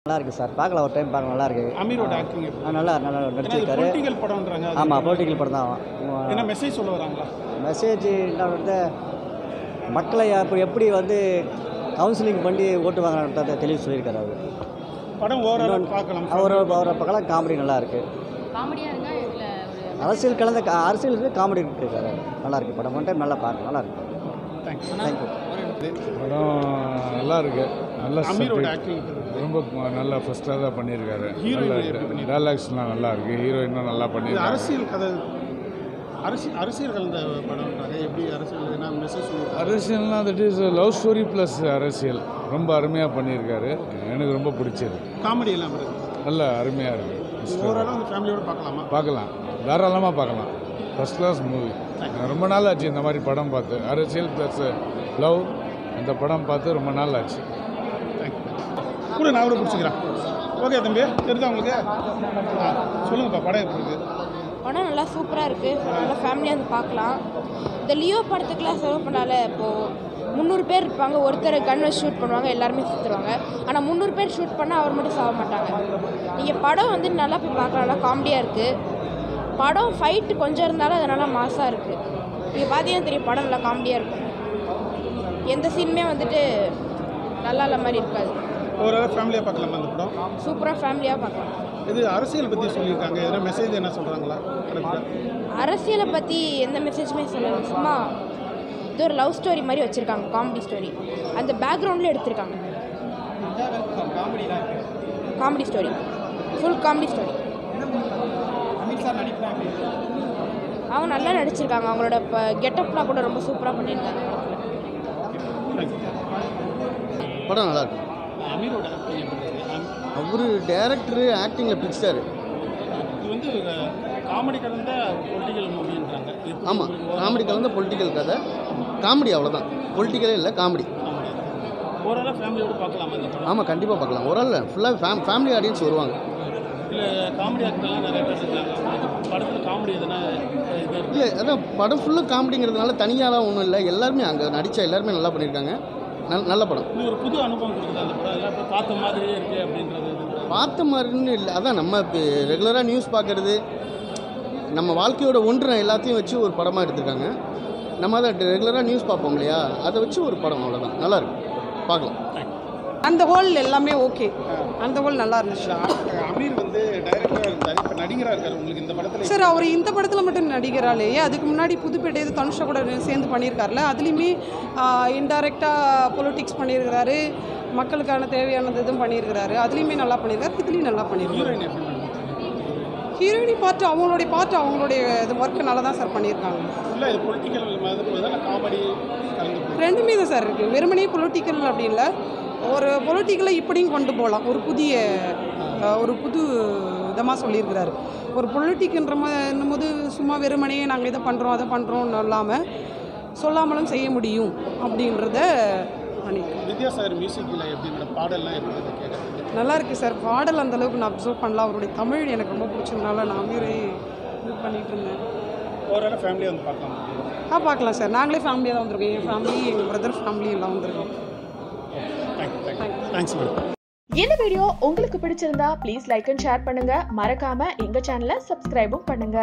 நல்லா இருக்கு சார். பார்க்கலாம், ஒரு டைம் பார்க்கலாம், நல்லா இருக்கு. அமீரோட ஆக்டிங் நல்லா நல்லா நடிச்சிருக்காரு. பொலிட்டிக்கல் படம்ன்றாங்க. ஆமாம், பொலிட்டிக்கல் படம் தான். என்ன மெசேஜ் சொல்ல வராங்களா? மெசேஜ் என்ன வந்து மக்களை எப்படி வந்து கவுன்சிலிங் பண்ணி ஓட்டு வாங்கினதை தெளிவு சொல்லியிருக்காரு அவர். படம் ஓவரால் பார்க்கலாம். அவரை பார்க்கலாம். காமெடி நல்லா இருக்கு. காமெடியாக இருக்கா இல்லை அரசியல் கலந்த அரசியல் இருக்குது, காமெடி இருக்காரு. நல்லா இருக்கு படம். ஒன் டைம் நல்லா பார்க்கலாம், நல்லா இருக்கு. தேங்க்யூ. படம் நல்லா இருக்கு. நல்ல அமீரோட ஆக்டிங் ரொம்ப நல்லா ஃபர்ஸ்ட்டாக தான் பண்ணியிருக்காரு. டைலாக்ஸ்லாம் நல்லா இருக்கு. ஹீரோயினும் நல்லா பண்ணியிருக்காரு. அரசியல் கதை அரசியல் கலந்த படம்ன்றாங்க. எப்படி அரசியல் என்ன மெசேஜ் சொல்லுவாங்க? அரசியல்னால் that is love story plus அரசியல். ரொம்ப அருமையாக பண்ணியிருக்காரு. எனக்கு ரொம்ப பிடிச்சிருக்கு. காமெடி எல்லாம் இருக்கு. நல்லா அருமையாக இருக்குது. ஓவராலாக அந்த ஃபேமிலியோட பார்க்கலாமா? பார்க்கலாம், தாராளமாக பார்க்கலாம். First class movie. ரொம்ப நாள் ஆச்சு இந்த மாதிரி படம் பார்த்து. அரசியல் ப்ளஸ் லவ் இந்த படம் பார்த்து ரொம்ப நாள் ஆச்சு. கூட நான் கூட பிடிச்சிக்கிறேன். ஓகே தம்பி, தெரியுதா உங்களுக்கு? சொல்லுங்கப்பா, படம் எப்படி இருக்குது? படம் நல்லா சூப்பராக இருக்குது. நல்லா ஃபேமிலியாக வந்து பார்க்கலாம். இந்த லியோ படத்துக்குலாம் செலவு பண்ணால இப்போது 300 பேர் இருப்பாங்க. ஒருத்தர் கன் வச்சு ஷூட் பண்ணுவாங்க, எல்லாருமே சுற்றுருவாங்க. ஆனால் 300 பேர் ஷூட் பண்ணால் அவர் மட்டும் சாக மாட்டாங்க. நீங்கள் படம் வந்து நல்லா போய் பார்க்கலாம். நல்லா காமெடியாக இருக்குது. படம் ஃபைட்டு கொஞ்சம் இருந்தாலும் அது நல்லா மாசாக இருக்குது. நீங்கள் பார்த்தீங்கன்னா தெரியும், படம் நல்லா காமெடியாக இருக்கும். எந்த சீனுமே வந்துட்டு நல்லா இல்லை மாதிரி இருக்காது. ஓவராலாக ஃபேமிலியாக பார்க்கலாமா அந்த படம்? சூப்பராக ஃபேமிலியாக பார்க்கலாம். இது அரசியல் பற்றி சொல்லியிருக்காங்க. எதனா மெசேஜ் என்ன சொல்கிறாங்களா? அரசியலை பற்றி எந்த மெசேஜுமே சொல்லலை. சும்மா இது ஒரு லவ் ஸ்டோரி மாதிரி வச்சுருக்காங்க. காமெடி ஸ்டோரி அந்த பேக்ரவுண்டில் எடுத்திருக்காங்க. Comedy story, full comedy story. அவங்க நல்லா நடிச்சிருக்காங்க. அவங்களோட கெட்டப்லாம் கூட ரொம்ப சூப்பராக பண்ணியிருக்காங்க. படம் நல்லா இருக்கு. அமீரோட ஆக்டிங் எப்படி இருக்குது? அவர் டேரக்டரு ஆக்டிங்கில் பிடிச்சிட்டாரு. இது வந்து காமெடி கலந்த பொலிட்டிக்கல் மூவின்றாங்க. ஆமாம், காமெடி கலந்த பொலிட்டிக்கல் கதை. காமெடி அவ்வளோதான், பொலிட்டிக்கலே இல்லை, காமெடி. ஓவராலாக ஃபேமிலியோடு பார்க்கலாமா இந்த படம்? ஆமாம், கண்டிப்பாக பார்க்கலாம். ஒரு ஆள் ஃபுல்லாக ஃபேமிலி ஆடியன்ஸ் வருவாங்க. இல்லை காமெடி ஆக்டர்லாம் நிறைய பேர் இருக்காங்க. படத்தில் காமெடி எதனா இது இல்லை, அதான் படம் ஃபுல்லாக காமெடிங்கிறதுனால தனியாலாம் ஒன்றும் இல்லை. எல்லாருமே அங்கே நடித்த எல்லாருமே நல்லா பண்ணியிருக்காங்க. நல்ல படம். இது ஒரு புது அனுபவம் கொடுக்குது அந்த படம். எல்லாம் இப்போ பார்த்த மாதிரியே இருக்குது அப்படின்றது. பார்த்த மாதிரின்னு இல்லை, அதான் நம்ம இப்போ ரெகுலராக நியூஸ் பார்க்குறது, நம்ம வாழ்க்கையோட ஒன்று எல்லாத்தையும் வச்சு ஒரு படமாக எடுத்திருக்காங்க. நம்ம அதை ரெகுலராக நியூஸ் பார்ப்போம் இல்லையா, அதை வச்சு ஒரு படம், அவ்வளோதான். நல்லாயிருக்கு, பார்க்கலாம். அந்த ஹோல் எல்லாமே ஓகே. அந்த ஹோல் நல்லா இருந்துச்சு. அமீர் வந்து டைரக்டராக இருந்தார், இப்போ நடிகராக இருக்கார். உங்களுக்கு இந்த படத்தில் சார் அவர் இந்த படத்தில் மட்டும் நடிகராலேயே, அதுக்கு முன்னாடி புதுப்பேட்டை தனுஷா கூட சேர்ந்து பண்ணியிருக்காருல, அதுலேயுமே இன்டைரக்டாக பொலிட்டிக்ஸ் பண்ணியிருக்கிறாரு. மக்களுக்கான தேவையானது இதுவும் பண்ணியிருக்கிறாரு. அதுலேயுமே நல்லா பண்ணியிருக்காரு, இதுலேயும் நல்லா பண்ணியிருக்காரு. ஹீரோயினி பார்ட்டு அவங்களுடைய இது ஒர்க்கு நல்லா தான் சார் பண்ணியிருக்காங்க. இல்லை இது பொலிட்டிக்கல் மாதிரி காமெடி ரெண்டுமே தான் சார் இருக்குது. வெறுமனே பொலிட்டிக்கல் அப்படி இல்லை, ஒரு பொலிட்டிக்கலை இப்படியும் கொண்டு போகலாம். ஒரு புது விதமாக சொல்லியிருக்கிறாரு. ஒரு பொலிட்டிக்ன்ற போது சும்மா வெறுமனே நாங்கள் இதை பண்ணுறோம் அதை பண்ணுறோம்னு இல்லாமல் சொல்லாமலும் செய்ய முடியும் அப்படின்றத பண்ணிக்கிறேன். வித்யாசாகர் மியூசிக்கில் எப்படி பாடல்லாம் எப்படி கேட்குறது? நல்லா இருக்குது சார். பாடல் அந்தளவுக்கு நான் அப்சர்வ் பண்ணலாம். அவருடைய தமிழ் எனக்கு ரொம்ப பிடிச்சதுனால நான் அமீரை இது பண்ணிகிட்டு இருந்தேன். ஓவராலாக ஃபேமிலியாக வந்து பார்க்கலாம். பார்க்கலாம் சார். நாங்களே ஃபேமிலியாக தான் வந்திருக்கோம். என் ஃபேமிலி, எங்கள் பிரதர் ஃபேமிலி எல்லாம் வந்திருக்கோம். Thanks madam. இந்த வீடியோ உங்களுக்கு பிடிச்சிருந்தா ப்ளீஸ் லைக் அண்ட் ஷேர் பண்ணுங்க. மறக்காம எங்க சேனலை சப்ஸ்கிரைபும் பண்ணுங்க.